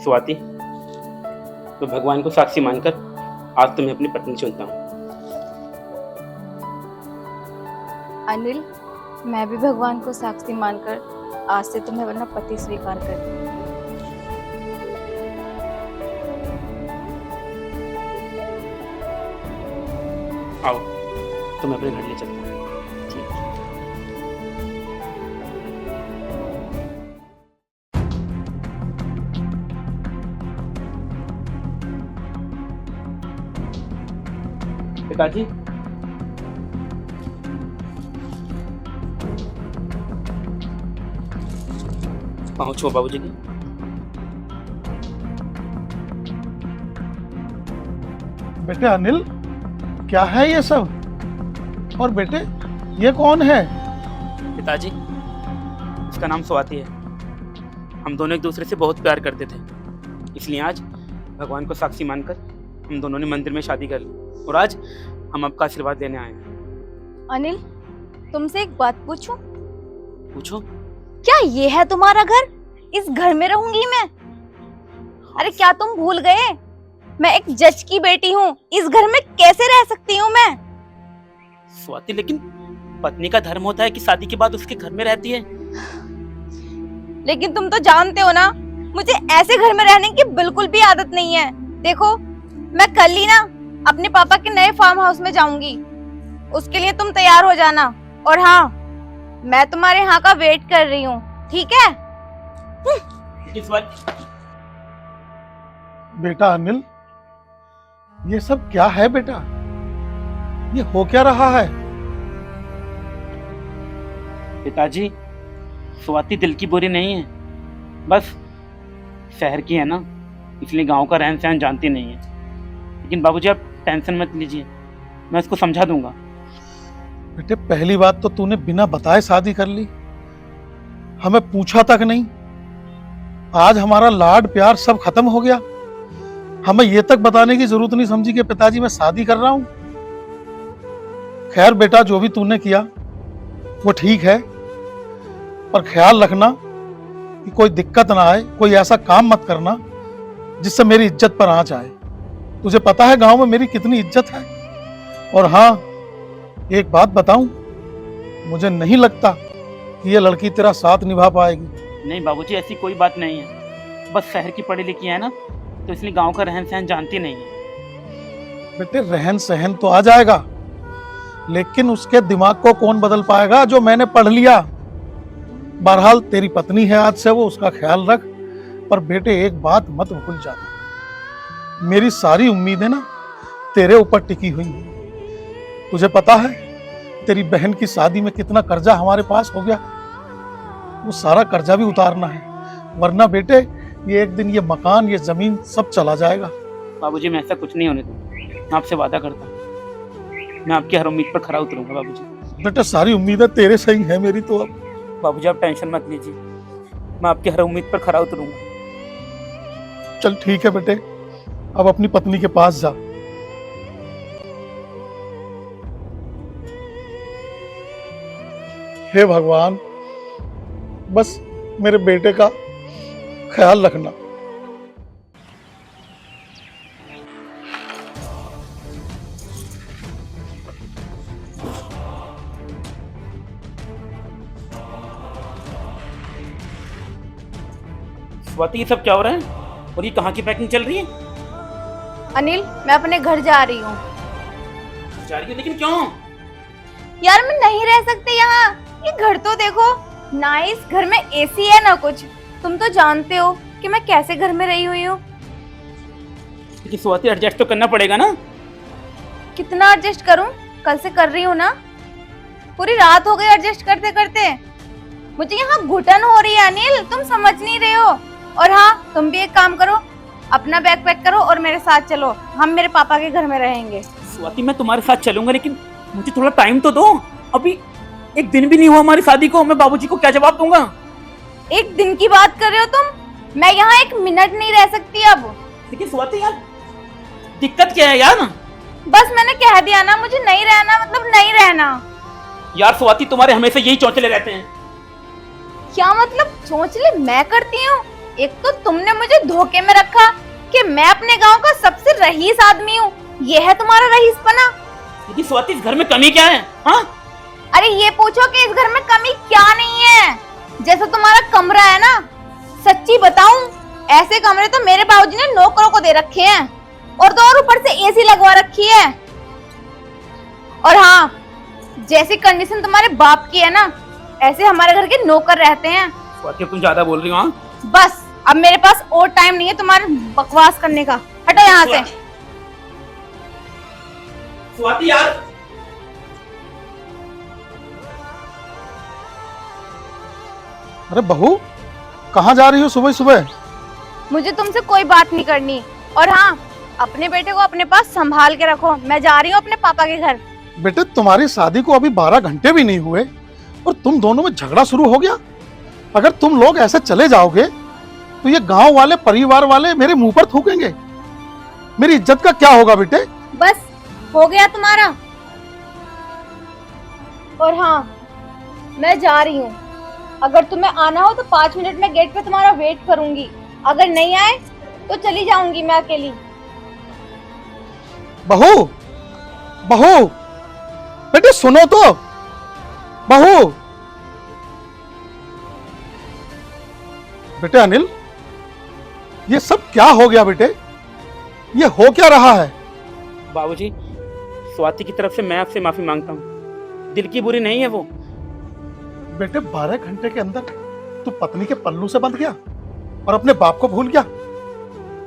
स्वाति, मैं भगवान को साक्षी मानकर आज तुम्हें अपनी पत्नी चुनता हूँ। अनिल, मैं भी भगवान को साक्षी मानकर आज से तुम्हें अपना पति स्वीकार करती हूँ। आओ, तुम्हें अपने घर ले चलता हूँ। ठीक है। पिताजी, पाँव छुओ बाबूजी की। बेटे अनिल, क्या है ये सब? और बेटे ये कौन है? पिताजी, इसका नाम स्वाति है। हम दोनों एक दूसरे से बहुत प्यार करते थे, इसलिए आज भगवान को साक्षी मानकर हम दोनों ने मंदिर में शादी कर ली और आज हम आपका आशीर्वाद लेने आए हैं। अनिल, तुमसे एक बात पूछूं? पूछो। क्या ये है तुम्हारा घर? इस घर में रहूंगी मैं? अरे क्या तुम भूल गए, मैं एक जज की बेटी हूँ। इस घर में कैसे रह सकती हूँ मैं? स्वाति, लेकिन पत्नी का धर्म होता है कि शादी के बाद उसके घर में रहती है। लेकिन तुम तो जानते हो ना, मुझे ऐसे घर में रहने की बिल्कुल भी आदत नहीं है। देखो, मैं कल ही ना अपने पापा के नए फार्म हाउस में जाऊंगी, उसके लिए तुम तैयार हो जाना। और हाँ, मैं तुम्हारे यहाँ का वेट कर रही हूँ, ठीक है? बेटा अनिल, ये सब क्या है बेटा? ये हो क्या रहा है? पिताजी, स्वाति दिल की बुरी नहीं है, बस शहर की है ना, इसलिए गांव का रहन सहन जानती नहीं है। लेकिन बाबूजी आप टेंशन मत लीजिए, मैं उसको समझा दूंगा। बेटे पहली बात तो तूने बिना बताए शादी कर ली, हमें पूछा तक नहीं। आज हमारा लाड प्यार सब खत्म हो गया, हमें ये तक बताने की जरूरत नहीं समझी कि पिताजी मैं शादी कर रहा हूं। खैर बेटा, जो भी तूने किया वो ठीक है, पर ख्याल रखना कि कोई दिक्कत ना आए, कोई ऐसा काम मत करना जिससे मेरी इज्जत पर आंच आए। तुझे पता है गांव में मेरी कितनी इज्जत है। और हाँ, एक बात बताऊं, मुझे नहीं लगता कि ये लड़की तेरा साथ निभा पाएगी। नहीं बाबूजी, ऐसी कोई बात नहीं है, बस शहर की पढ़ी लिखी है ना, तो इसलिए गांव का रहन सहन जानती नहीं है। बेटे रहन सहन तो आ जाएगा, लेकिन उसके दिमाग को कौन बदल पाएगा जो मैंने पढ़ लिया। बहरहाल तेरी पत्नी है आज से, वो उसका ख्याल रख। पर बेटे एक बात मत भूल जाना, मेरी सारी उम्मीदें ना तेरे ऊपर टिकी हुई हैं। तुझे पता है तेरी बहन की शादी में कितना कर्जा हमारे पास हो गया, वो सारा कर्जा भी उतारना है, वरना बेटे ये एक दिन ये मकान, ये जमीन सब चला जाएगा। बाबूजी, मैं ऐसा कुछ नहीं होने दूंगा, मैं आपसे वादा करता हूँ, मैं आपकी हर उम्मीद पर खरा उतरूंगा। बाबूजी बेटा सारी उम्मीदें तेरे से ही है मेरी तो। अब बाबूजी आप टेंशन मत लीजिए, मैं आपकी हर उम्मीद पर खरा उतरूंगा। चल ठीक है बेटे, अब अपनी पत्नी के पास जा। हे भगवान, बस मेरे बेटे का ख्याल रखना। स्वाति, ये सब क्या हो रहा है और ये कहाँ की पैकिंग चल रही है? अनिल, मैं अपने घर जा रही हूँ। जा रही है, लेकिन क्यों? यार मैं नहीं रह सकती यहाँ, ये घर तो देखो ना, इस घर में एसी है ना कुछ। तुम तो जानते हो कि मैं कैसे घर में रही हुई हूँ। लेकिन स्वाति एडजस्ट तो करना पड़ेगा ना। कितना एडजस्ट करूँ, कल से कर रही हूँ ना, पूरी रात हो गई एडजस्ट करते करते। मुझे यहाँ घुटन हो रही है अनिल, तुम समझ नहीं रहे हो। और हाँ, तुम भी एक काम करो, अपना बैग पैक करो और मेरे साथ चलो, हम मेरे पापा के घर में रहेंगे। स्वाति, मैं तुम्हारे साथ चलूंगा, लेकिन मुझे थोड़ा टाइम तो दो। अभी एक दिन भी नहीं हुआ हमारी शादी को, मैं बाबूजी को क्या जवाब दूंगा? एक दिन की बात कर रहे हो तुम? मैं यहाँ एक मिनट नहीं रह सकती अब। लेकिन स्वाति यार, दिक्कत क्या है यार? बस मैंने कह दिया ना, मुझे नहीं रहना मतलब नहीं रहना। यार स्वाति, तुम्हारे हमेशा यही चौंचले रहते हैं। क्या मतलब चोंचले मैं करती हूँ? एक तो तुमने मुझे धोखे में रखा कि मैं अपने गांव का सबसे रईस आदमी हूँ, ये है तुम्हारा रईसपना। लेकिन स्वाति इस घर में कमी क्या है? हाँ, अरे ये पूछो कि इस घर में कमी क्या नहीं है। जैसा तुम्हारा कमरा है ना, सच्ची बताऊं, ऐसे कमरे तो मेरे बाबूजी ने नौकरों को दे रखे हैं, और तो और ऊपर से एसी लगवा रखी है। और हाँ, जैसी कंडीशन तुम्हारे बाप की है ना, ऐसे हमारे घर के नौकर रहते हैं। स्वाति अब तुम ज्यादा बोल रही हो। हाँ, बस अब मेरे पास और टाइम नहीं है तुम्हारे बकवास करने का, हटो यहाँ से। स्वाति यार, अरे बहू, कहाँ जा रही हो सुबह सुबह? मुझे तुमसे कोई बात नहीं करनी। और हाँ, अपने बेटे को अपने पास संभाल के रखो, मैं जा रही हूँ अपने पापा के घर। बेटे, तुम्हारी शादी को अभी 12 घंटे भी नहीं हुए और तुम दोनों में झगड़ा शुरू हो गया। अगर तुम लोग ऐसे चले जाओगे तो ये गांव वाले, परिवार वाले मेरे मुंह पर थूकेंगे। मेरी इज्जत का क्या होगा बेटे? बस हो गया तुम्हारा। और हाँ, मैं जा रही हूँ। अगर तुम्हें आना हो तो 5 मिनट में गेट पे तुम्हारा वेट करूंगी। अगर नहीं आए तो चली जाऊंगी मैं अकेली। बहू, बहू, बेटे सुनो तो। बहू, बेटे अनिल, ये सब क्या हो गया बेटे? ये हो क्या रहा है? बाबूजी, स्वाति की तरफ से मैं आपसे माफी मांगता हूँ। दिल की बुरी नहीं है वो। बेटे, 12 घंटे के अंदर तू पत्नी के पल्लू से बंध गया और अपने बाप को भूल गया।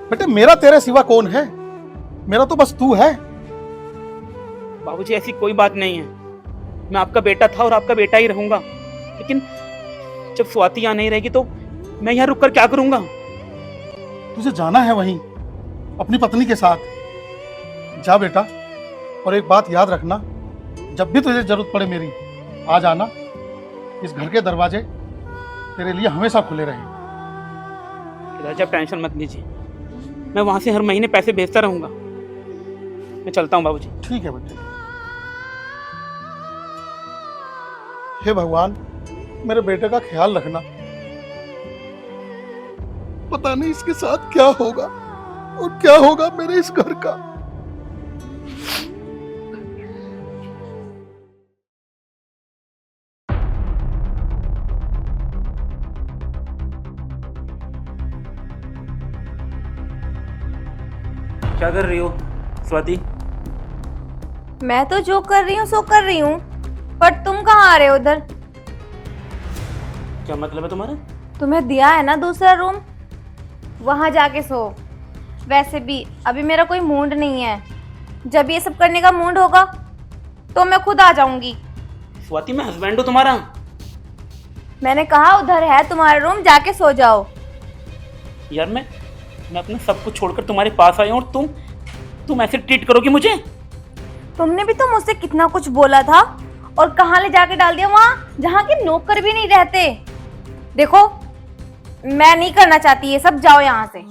बेटे, मेरा तेरे सिवा कौन है? मेरा तो बस तू है। बाबूजी, ऐसी कोई बात नहीं है। मैं आपका बेटा था और आपका बेटा ही रहूंगा। लेकिन जब स्वाति यहाँ नहीं रहेगी तो मैं यहाँ रुक कर क्या करूंगा? तुझे जाना है वहीं अपनी पत्नी के साथ। जा बेटा, और एक बात याद रखना, जब भी तुझे जरूरत पड़े मेरी, आ जाना। इस घर के दरवाजे तेरे लिए हमेशा खुले रहेंगे। राजा, आप टेंशन मत लीजिए, मैं वहां से हर महीने पैसे भेजता रहूंगा। मैं चलता हूँ बाबूजी। ठीक है बेटे। हे भगवान, मेरे बेटे का ख्याल रखना। पता नहीं इसके साथ क्या होगा और क्या होगा मेरे इस घर का। क्या कर रही हो स्वाति? मैं तो जो कर रही हूँ सो कर रही हूँ, पर तुम कहाँ आ रहे हो उधर? क्या मतलब है तुम्हारा? तुम्हें दिया है ना दूसरा रूम, वहां जाके सो। वैसे भी अभी मेरा कोई मूड नहीं है। जब ये सब करने का मूड होगा तो मैं खुद आ जाऊंगी। स्वाति, मैं हस्बैंड हूँ तुम्हारा। मैंने कहा उधर है तुम्हारा रूम, जाके सो जाओ। यार, मैं अपना सब कुछ छोड़कर तुम्हारे पास आई हूँ और तुम ऐसे ट्रीट करोगी मुझे? तुमने भी तो मुझसे कितना कुछ बोला था, और कहाँ ले जाके डाल दिया, वहाँ जहाँ के नौकर भी नहीं रहते। देखो, मैं नहीं करना चाहती ये सब, जाओ यहाँ से।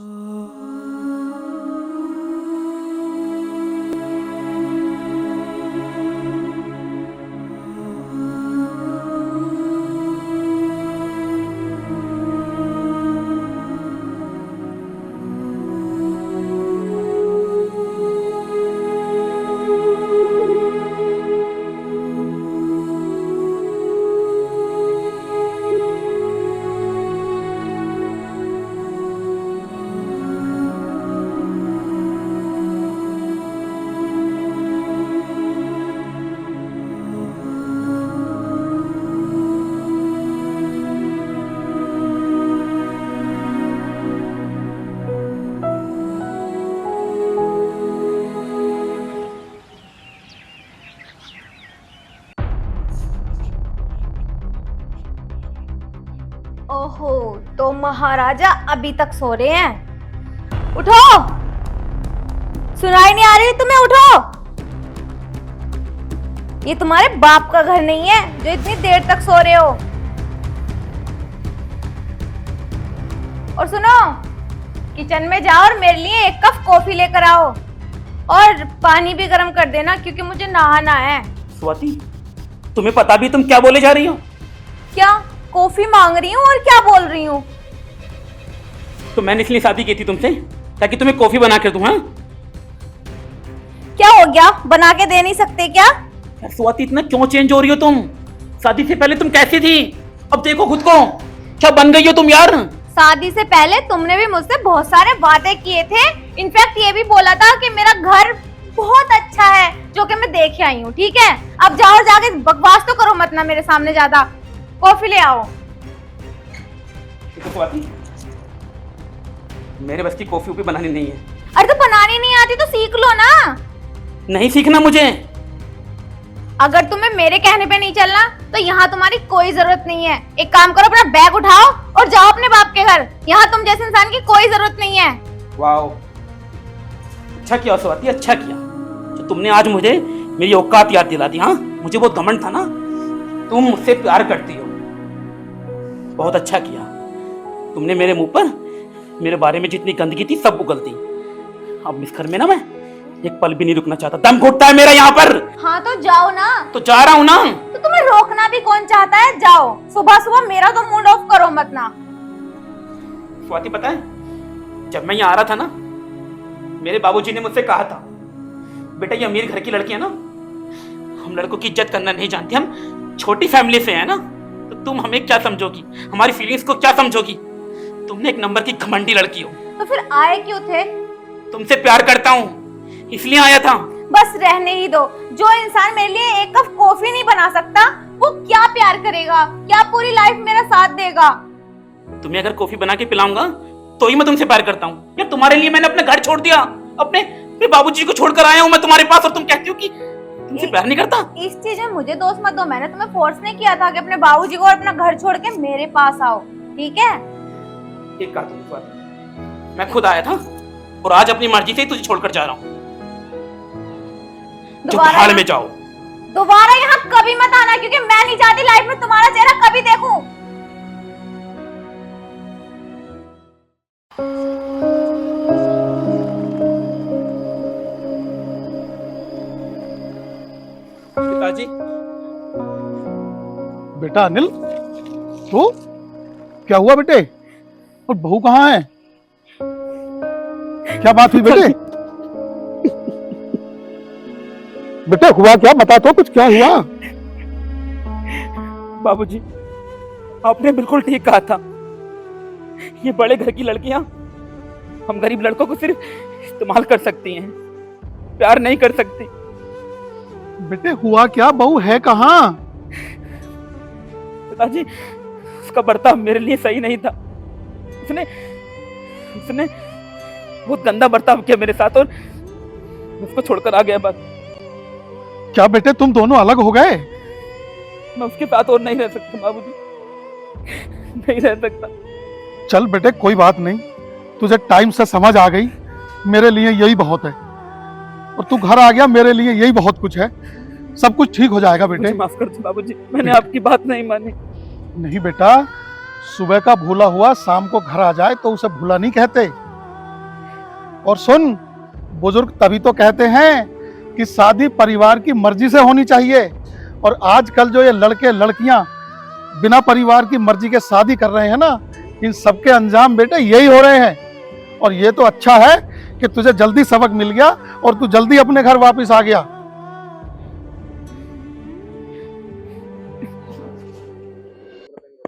ओहो, तो महाराजा अभी तक सो रहे हैं। उठो, सुनाई नहीं आ रही तुम्हें? उठो। ये तुम्हारे बाप का घर नहीं है जो इतनी देर तक सो रहे हो। और सुनो, किचन में जाओ और मेरे लिए 1 कप कॉफी लेकर आओ, और पानी भी गर्म कर देना क्योंकि मुझे नहाना है। स्वाति, तुम्हें पता भी तुम क्या बोले जा रही हो? क्या कॉफी मांग रही हूँ और क्या बोल रही हूँ? तो मैंने इसलिए शादी की थी तुमसे ताकि तुम्हें कॉफी बना कर दूं। हाँ क्या हो गया, बना के दे नहीं सकते क्या? यार स्वाति, इतना क्यों चेंज हो रही हो तुम? शादी से पहले तुम कैसी थी, अब देखो खुद को, क्या बन गई हो तुम यार। शादी से पहले तुमने भी मुझसे बहुत सारे वादे किए थे। इनफैक्ट ये भी बोला था कि मेरा घर बहुत अच्छा है, जो कि मैं देख आई हूँ। ठीक है, अब जाओ और जाके बकवास तो करो मत ना मेरे सामने ज्यादा। कॉफी ले आओ। देखो स्वाति, मेरे बस की कॉफी भी बनानी नहीं है। अरे तो बनानी नहीं आती तो सीख लो ना। नहीं सीखना मुझे। अगर तुम्हें मेरे कहने पे नहीं चलना तो यहाँ तुम्हारी कोई जरूरत नहीं है। एक काम करो, अपना बैग उठाओ और जाओ अपने बाप के घर। यहाँ तुम जैसे इंसान की कोई जरूरत नहीं है। वाओ, अच्छा किया स्वाति, अच्छा किया तो तुमने आज मुझे मेरी औकात याद दिला दी। हाँ, मुझे बहुत घमंड था ना, तुम मुझसे प्यार करती हो। बहुत अच्छा किया तुमने, मेरे मुंह पर मेरे बारे में जितनी गंदगी थी सब उगल दी। अब इस घर में ना मैं एक पल भी नहीं रुकना चाहता, दम घुटता है मेरा यहाँ पर। हाँ तो जाओ ना। तो जा रहा हूँ ना। तो तुम्हें रोकना भी कौन चाहता है? जाओ, सुबह सुबह मेरा तो मूड ऑफ करो मत ना। स्वाति पता है, जब मैं यहाँ आ रहा था ना, मेरे बाबूजी ने मुझसे कहा था, बेटा ये अमीर घर की लड़की है ना, हम लड़कों की इज्जत करना नहीं जानती, हम छोटी फैमिली से है ना, तो तुम हमें क्या समझोगी, हमारी फीलिंग्स को क्या समझोगी? तुमने एक नंबर की घमंडी लड़की हो। तो फिर आए क्यों थे? तुमसे प्यार करता हूँ इसलिए आया था। बस रहने ही दो। जो इंसान मेरे लिए एक कप कॉफी नहीं बना सकता, वो क्या प्यार करेगा? क्या पूरी लाइफ मेरा साथ देगा? तुम्हें अगर कॉफी बना के पिलाऊंगा तो ही मैं तुमसे प्यार करता हूँ। या तुम्हारे लिए मैंने अपना घर छोड़ दिया, अपने बाबूजी को छोड़कर आया हूँ मैं तुम्हारे पास, और तुम कहती हो कि तुमसे प्यार नहीं करता। इस चीज में मुझे दोस्त मत दो। मैंने तुम्हें फोर्स नहीं किया था कि अपने बाबूजी को और अपना घर छोड़ के मेरे पास आओ। ठीक है, एक कहा तुम स्वाति, मैं खुद आया था और आज अपनी मर्जी से ही तुझे छोड़कर जा रहा हूँ। हाल में जाओ। दोबारा यहाँ कभी मत आना, क्योंकि मैं नहीं चाहती लाइफ में तुम्हारा चेहरा कभी देखूं। पिताजी। बेटा अनिल, तो क्या हुआ बेटे? और बहू कहाँ है? क्या बात हुई बेटे? बेटे हुआ क्या, बता तो कुछ, क्या हुआ? बाबूजी, आपने बिल्कुल ठीक कहा था। ये बड़े घर की लड़कियां हम गरीब लड़कों को सिर्फ इस्तेमाल कर सकती हैं, प्यार नहीं कर सकती। बेटे हुआ क्या, बहू है कहाँ? पिताजी, उसका बर्ताव मेरे लिए सही नहीं था। उसने बहुत गंदा बर्ताव किया मेरे साथ और उसको छोड़कर आ गया। बस। क्या बेटे तुम दोनों अलग हो गए? मैं उसके साथ और नहीं रह सकता बाबूजी, नहीं रह सकता। चल बेटे कोई बात नहीं, तुझे टाइम से समझ आ गई, मेरे लिए यही बहुत है। और तू घर आ गया, मेरे लिए यही बहुत कुछ है। सब कुछ ठीक हो जाएगा बेटे। माफ कर दो बाबूजी, मैंने आपकी बात नहीं मानी। नहीं बेटा, सुबह का भूला हुआ शाम को घर आ जाए तो उसे भूला नहीं कहते। और सुन, बुजुर्ग तभी तो कहते हैं कि शादी परिवार की मर्जी से होनी चाहिए। और आजकल जो ये लड़के लड़कियां बिना परिवार की मर्जी के शादी कर रहे हैं ना, इन सबके अंजाम बेटे यही हो रहे हैं। और ये तो अच्छा है कि तुझे जल्दी सबक मिल गया और तू जल्दी अपने घर वापस आ गया।